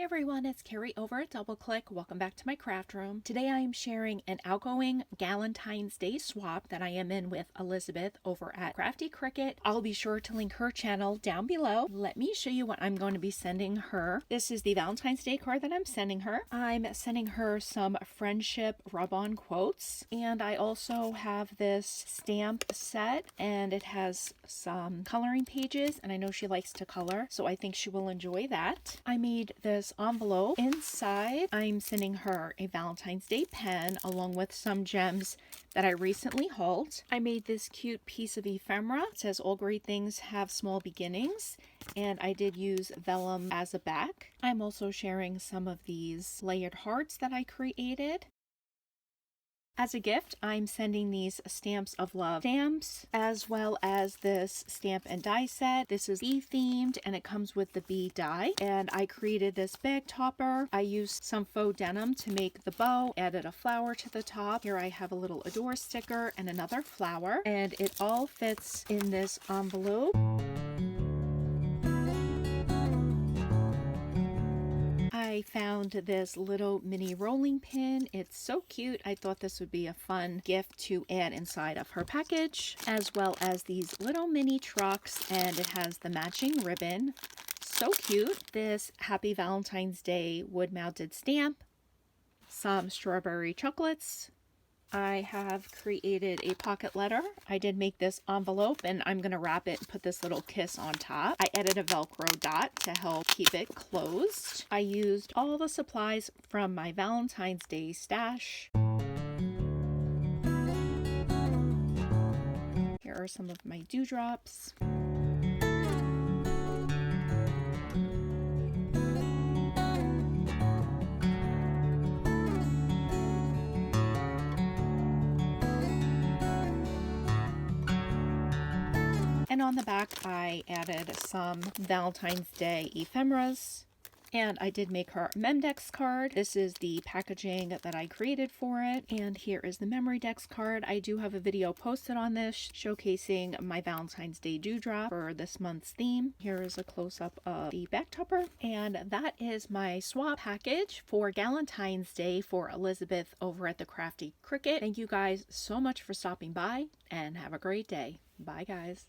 Hey everyone, it's Carrie over at Double Click. Welcome back to my craft room. Today I am sharing an outgoing Galentine's Day swap that I am in with Elizabeth over at Crafty Cricket. I'll be sure to link her channel down below. Let me show you what I'm going to be sending her. This is the Valentine's Day card that I'm sending her. I'm sending her some friendship rub-on quotes, and I also have this stamp set, and it has some coloring pages, and I know she likes to color, so I think she will enjoy that. I made this envelope. Inside, I'm sending her a Valentine's Day pen along with some gems that I recently hauled. I made this cute piece of ephemera. It says all great things have small beginnings, and I did use vellum as a back. I'm also sharing some of these layered hearts that I created. As a gift, I'm sending these Stamps of Love stamps, as well as this stamp and die set. This is bee themed, and it comes with the bee die. And I created this bag topper. I used some faux denim to make the bow, added a flower to the top. Here I have a little adore sticker and another flower, and it all fits in this envelope. I found this little mini rolling pin. It's so cute. I thought this would be a fun gift to add inside of her package, as well as these little mini trucks, and it has the matching ribbon. So cute. This Happy Valentine's Day wood-mounted stamp, some strawberry chocolates. I have created a pocket letter. I did make this envelope, and I'm going to wrap it and put this little kiss on top. I added a Velcro dot to help keep it closed. I used all the supplies from my Valentine's Day stash. Here are some of my dewdrops. And on the back, I added some Valentine's Day ephemeras, and I did make her a Memdex card. This is the packaging that I created for it, and here is the Memory Dex card. I do have a video posted on this showcasing my Valentine's Day dewdrop for this month's theme. Here is a close-up of the back topper, and that is my swap package for Galentine's Day for Elizabeth over at the Crafty Cricket. Thank you guys so much for stopping by, and have a great day. Bye, guys.